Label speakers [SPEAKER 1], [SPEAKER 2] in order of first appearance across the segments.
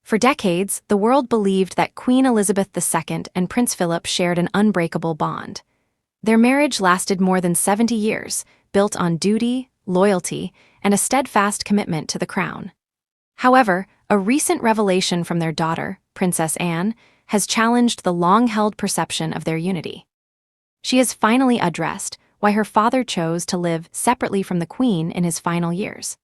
[SPEAKER 1] For decades, the world believed that Queen Elizabeth II and Prince Philip shared an unbreakable bond. Their marriage lasted more than 70 years, built on duty, loyalty, and a steadfast commitment to the crown. However, a recent revelation from their daughter, Princess Anne, has challenged the long-held perception of their unity. She has finally addressed why her father chose to live separately from the Queen in his final years.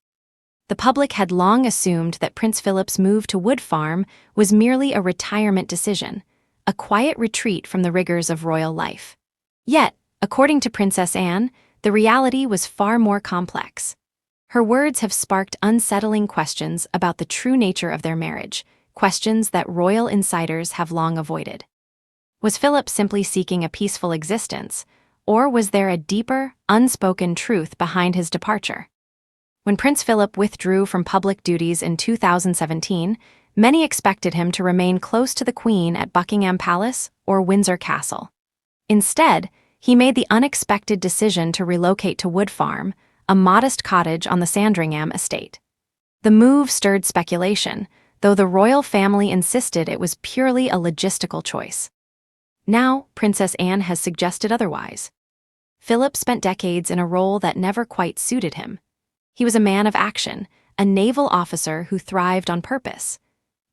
[SPEAKER 1] The public had long assumed that Prince Philip's move to Wood Farm was merely a retirement decision, a quiet retreat from the rigors of royal life. Yet, according to Princess Anne, the reality was far more complex. Her words have sparked unsettling questions about the true nature of their marriage, questions that royal insiders have long avoided. Was Philip simply seeking a peaceful existence, or was there a deeper, unspoken truth behind his departure? When Prince Philip withdrew from public duties in 2017, many expected him to remain close to the Queen at Buckingham Palace or Windsor Castle. Instead, he made the unexpected decision to relocate to Wood Farm, a modest cottage on the Sandringham estate. The move stirred speculation, though the royal family insisted it was purely a logistical choice. Now, Princess Anne has suggested otherwise. Philip spent decades in a role that never quite suited him. He was a man of action, a naval officer who thrived on purpose.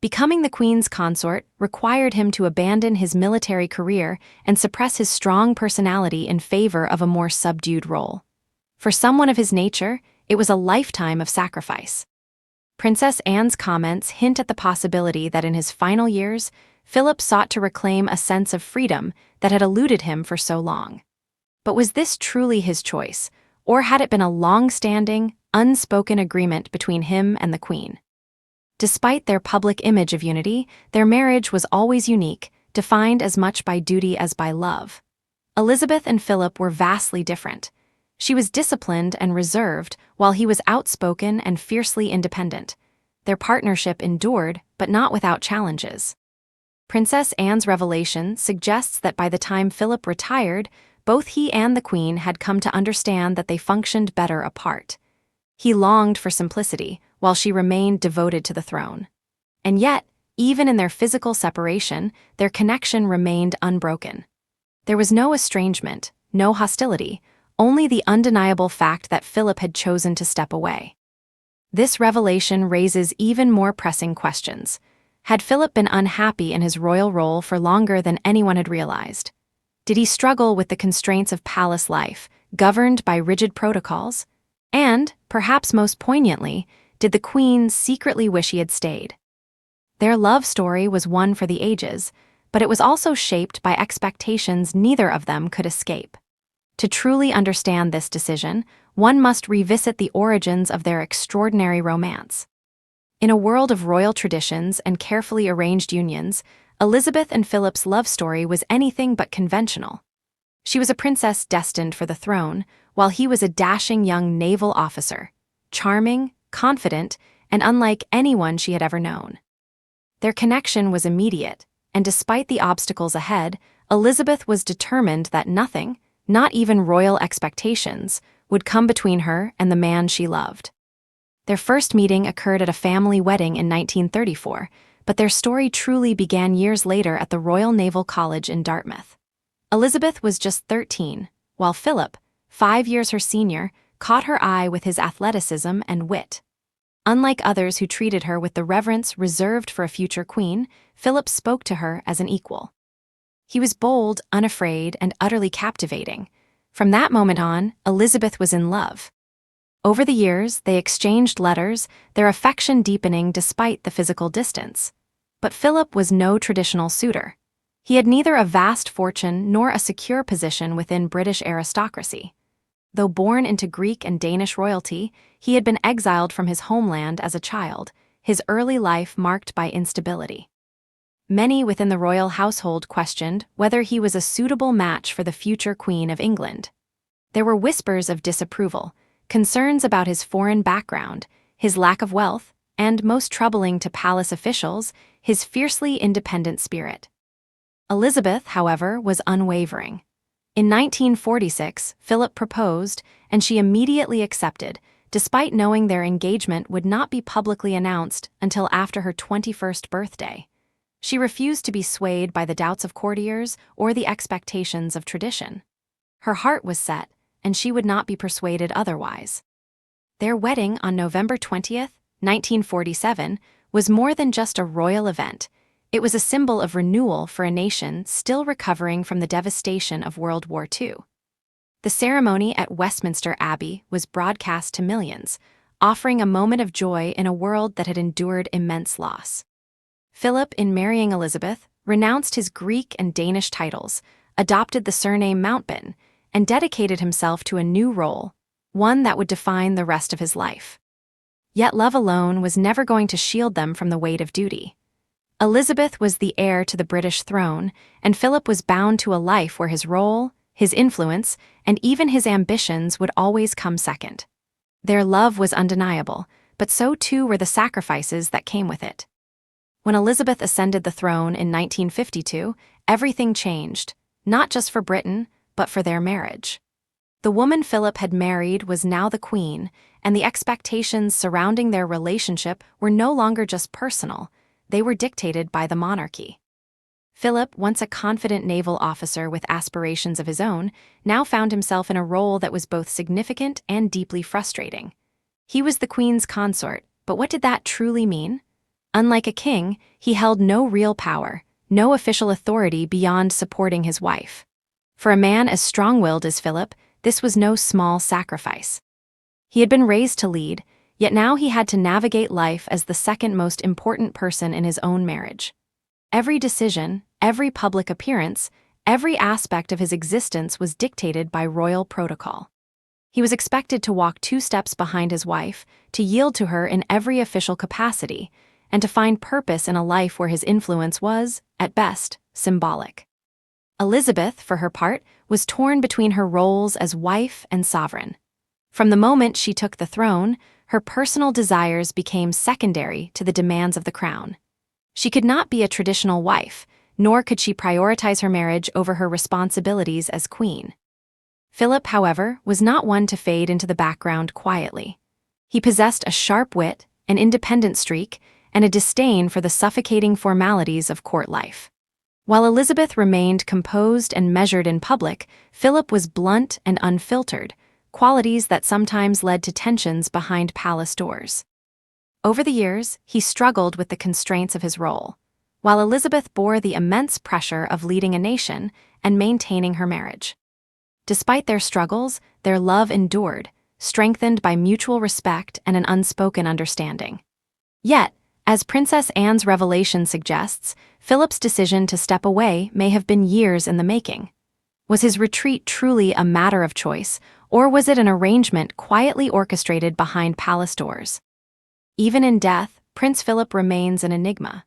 [SPEAKER 1] Becoming the Queen's consort required him to abandon his military career and suppress his strong personality in favor of a more subdued role. For someone of his nature, it was a lifetime of sacrifice. Princess Anne's comments hint at the possibility that in his final years, Philip sought to reclaim a sense of freedom that had eluded him for so long. But was this truly his choice, or had it been a long-standing, unspoken agreement between him and the Queen? Despite their public image of unity, their marriage was always unique, defined as much by duty as by love. Elizabeth and Philip were vastly different. She was disciplined and reserved, while he was outspoken and fiercely independent. Their partnership endured, but not without challenges. Princess Anne's revelation suggests that by the time Philip retired, both he and the Queen had come to understand that they functioned better apart. He longed for simplicity, while she remained devoted to the throne. And yet, even in their physical separation, their connection remained unbroken. There was no estrangement, no hostility, only the undeniable fact that Philip had chosen to step away. This revelation raises even more pressing questions. Had Philip been unhappy in his royal role for longer than anyone had realized? Did he struggle with the constraints of palace life, governed by rigid protocols? And, perhaps most poignantly, did the Queen secretly wish he had stayed? Their love story was one for the ages, but it was also shaped by expectations neither of them could escape. To truly understand this decision, one must revisit the origins of their extraordinary romance. In a world of royal traditions and carefully arranged unions, Elizabeth and Philip's love story was anything but conventional. She was a princess destined for the throne, while he was a dashing young naval officer, charming, confident, and unlike anyone she had ever known. Their connection was immediate, and despite the obstacles ahead, Elizabeth was determined that nothing, not even royal expectations, would come between her and the man she loved. Their first meeting occurred at a family wedding in 1934, but their story truly began years later at the Royal Naval College in Dartmouth. Elizabeth was just 13, while Philip, 5 years her senior, caught her eye with his athleticism and wit. Unlike others who treated her with the reverence reserved for a future queen, Philip spoke to her as an equal. He was bold, unafraid, and utterly captivating. From that moment on, Elizabeth was in love. Over the years, they exchanged letters, their affection deepening despite the physical distance. But Philip was no traditional suitor. He had neither a vast fortune nor a secure position within British aristocracy. Though born into Greek and Danish royalty, he had been exiled from his homeland as a child, his early life marked by instability. Many within the royal household questioned whether he was a suitable match for the future Queen of England. There were whispers of disapproval, concerns about his foreign background, his lack of wealth, and, most troubling to palace officials, his fiercely independent spirit. Elizabeth, however, was unwavering. In 1946, Philip proposed, and she immediately accepted, despite knowing their engagement would not be publicly announced until after her 21st birthday. She refused to be swayed by the doubts of courtiers or the expectations of tradition. Her heart was set, and she would not be persuaded otherwise. Their wedding on November 20th, 1947, was more than just a royal event. It was a symbol of renewal for a nation still recovering from the devastation of World War II. The ceremony at Westminster Abbey was broadcast to millions, offering a moment of joy in a world that had endured immense loss. Philip, in marrying Elizabeth, renounced his Greek and Danish titles, adopted the surname Mountbatten, and dedicated himself to a new role, one that would define the rest of his life. Yet love alone was never going to shield them from the weight of duty. Elizabeth was the heir to the British throne, and Philip was bound to a life where his role, his influence, and even his ambitions would always come second. Their love was undeniable, but so too were the sacrifices that came with it. When Elizabeth ascended the throne in 1952, everything changed, not just for Britain, but for their marriage. The woman Philip had married was now the queen, and the expectations surrounding their relationship were no longer just personal, they were dictated by the monarchy. Philip, once a confident naval officer with aspirations of his own, now found himself in a role that was both significant and deeply frustrating. He was the queen's consort, but what did that truly mean? Unlike a king, he held no real power, no official authority beyond supporting his wife. For a man as strong-willed as Philip, this was no small sacrifice. He had been raised to lead, yet now he had to navigate life as the second most important person in his own marriage. Every decision, every public appearance, every aspect of his existence was dictated by royal protocol. He was expected to walk 2 steps behind his wife, to yield to her in every official capacity, and to find purpose in a life where his influence was, at best, symbolic. Elizabeth, for her part, was torn between her roles as wife and sovereign. From the moment she took the throne, her personal desires became secondary to the demands of the crown. She could not be a traditional wife, nor could she prioritize her marriage over her responsibilities as queen. Philip, however, was not one to fade into the background quietly. He possessed a sharp wit, an independent streak, and a disdain for the suffocating formalities of court life. While Elizabeth remained composed and measured in public, Philip was blunt and unfiltered, qualities that sometimes led to tensions behind palace doors. Over the years, he struggled with the constraints of his role, while Elizabeth bore the immense pressure of leading a nation and maintaining her marriage. Despite their struggles, their love endured, strengthened by mutual respect and an unspoken understanding. Yet, as Princess Anne's revelation suggests, Philip's decision to step away may have been years in the making. Was his retreat truly a matter of choice, or was it an arrangement quietly orchestrated behind palace doors? Even in death, Prince Philip remains an enigma.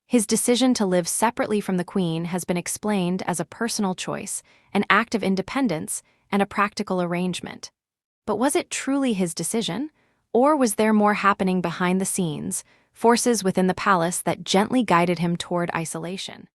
[SPEAKER 1] His decision to live separately from the Queen has been explained as a personal choice, an act of independence, and a practical arrangement. But was it truly his decision? Or was there more happening behind the scenes, forces within the palace that gently guided him toward isolation?